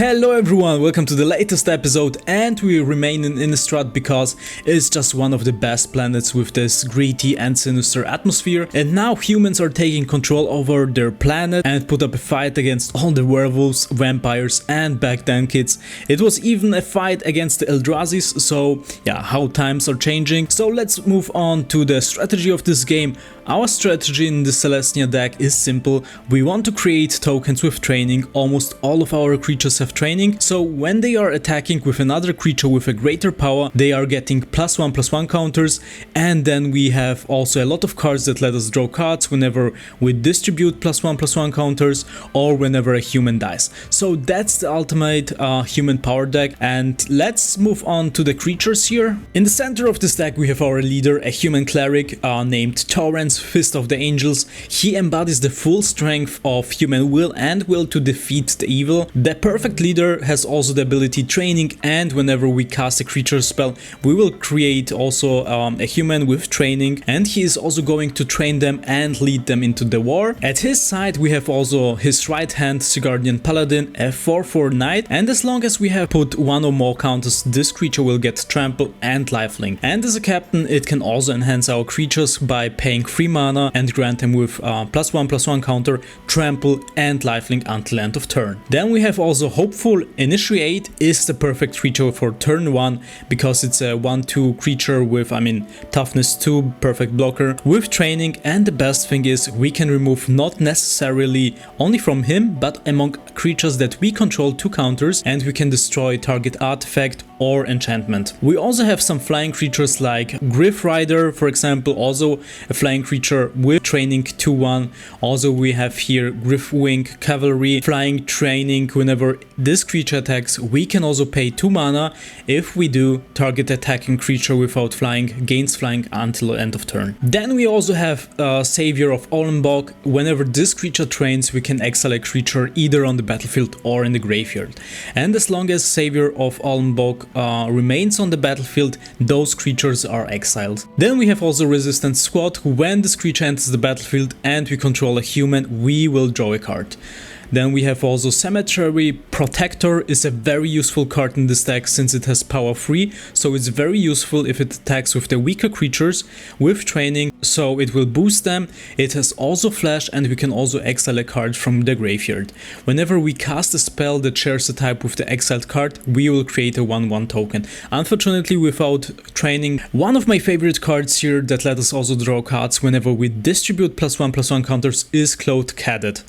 Hello everyone, welcome to the latest episode, and we remain in Innistrad because it's just one of the best planets with this gritty and sinister atmosphere, and now humans are taking control over their planet and put up a fight against all the werewolves, vampires, and back then kids, it was even a fight against the Eldrazi's. So yeah, how times are changing. So let's move on to the strategy of this game. Our strategy in the Selesnya deck is simple. We want to create tokens with training. Almost all of our creatures have training, so when they are attacking with another creature with a greater power, they are getting +1/+1 counters, and then we have also a lot of cards that let us draw cards whenever we distribute +1/+1 counters or whenever a human dies. So that's the ultimate human power deck, and let's move on to the creatures here. In the center of this deck we have our leader, a human cleric named Torrance, Fist of the Angels. He embodies the full strength of human will and will to defeat the evil. The perfect leader has also the ability training, and whenever we cast a creature spell we will create also a human with training, and he is also going to train them and lead them into the war. At his side we have also his right hand, Guardian Paladin, a 4/4 knight, and as long as we have put one or more counters, this creature will get trample and lifelink. And as a captain it can also enhance our creatures by paying 3 mana and grant them with +1/+1 counter, trample and lifelink until end of turn. Then we have also Hopeful. Initiate is the perfect creature for turn 1 because it's a 1/2 creature with, toughness 2, perfect blocker, with training, and the best thing is we can remove not necessarily only from him but among creatures that we control 2 counters, and we can destroy target artifact or enchantment. We also have some flying creatures like Griff Rider, for example, also a flying creature with training 2/1. Also we have here Griffwing Cavalry, flying training. Whenever this creature attacks we can also pay 2 mana. If we do, target attacking creature without flying gains flying until end of turn. Then we also have Savior of Ollenbog. Whenever this creature trains we can exile a creature either on the battlefield or in the graveyard, and as long as Savior of Ollenbog remains on the battlefield, those creatures are exiled. Then we have also Resistance Squad. When this creature enters the battlefield and we control a human, we will draw a card. Then we have also Cemetery Protector. Is a very useful card in this deck since it has power 3, so it's very useful if it attacks with the weaker creatures with training, so it will boost them. It has also flash, and we can also exile a card from the graveyard. Whenever we cast a spell that shares a type with the exiled card, we will create a 1/1 token. Unfortunately without training. One of my favorite cards here that let us also draw cards whenever we distribute +1/+1 counters is Cloaked Cadet,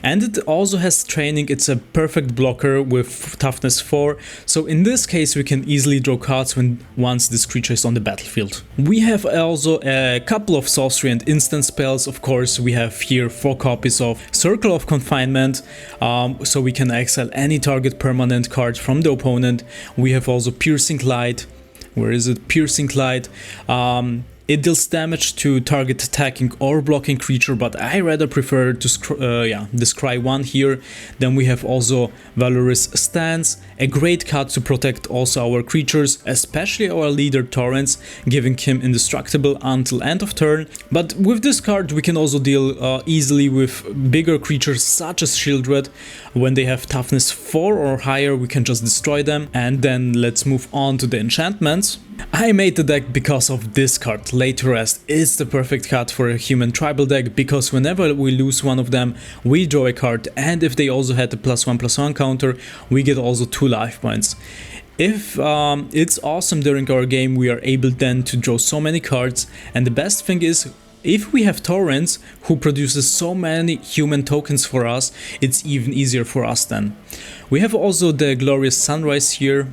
and it also has training. It's a perfect blocker with toughness 4, so in this case we can easily draw cards once this creature is on the battlefield. We have also a couple of sorcery and instant spells. Of course we have here 4 copies of Circle of Confinement, so we can exile any target permanent card from the opponent. We have also Piercing Light. Where is it? Piercing Light. It deals damage to target attacking or blocking creature, but I rather prefer to descry 1 here. Then we have also Valorous Stance, a great card to protect also our creatures, especially our leader Torrance, giving him indestructible until end of turn. But with this card we can also deal easily with bigger creatures such as Shieldred. When they have toughness 4 or higher we can just destroy them. And then let's move on to the enchantments. I made the deck because of this card, Lay to Rest. It's the perfect card for a human tribal deck because whenever we lose one of them we draw a card, and if they also had a +1/+1 counter we get also 2 life points. If it's awesome during our game, we are able then to draw so many cards, and the best thing is if we have Torrance who produces so many human tokens for us, it's even easier for us then. We have also the Glorious Sunrise here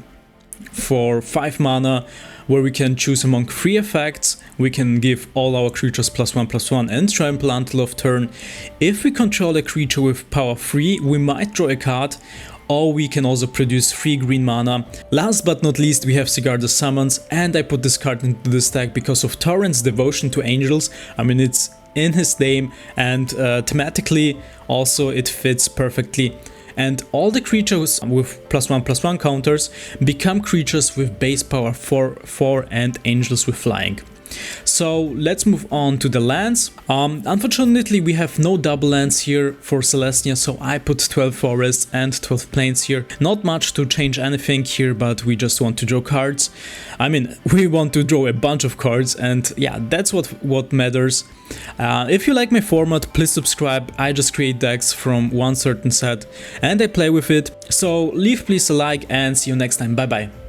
for 5 mana, where we can choose among 3 effects. We can give all our creatures +1/+1 and trample until of turn. If we control a creature with power 3 we might draw a card, or we can also produce 3 green mana. Last but not least we have Sigarda's Summons, and I put this card into this deck because of Torrent's Devotion to Angels. It's in his name, and thematically also it fits perfectly. And all the creatures with +1/+1 counters become creatures with base power 4 and angels with flying. So let's move on to the lands. Unfortunately, we have no double lands here for Selesnya, so I put 12 forests and 12 plains here. Not much to change anything here, but we just want to draw cards. I mean, we want to draw a bunch of cards, and yeah, that's what matters. If you like my format, please subscribe. I just create decks from one certain set and I play with it. So leave please a like and see you next time. Bye bye.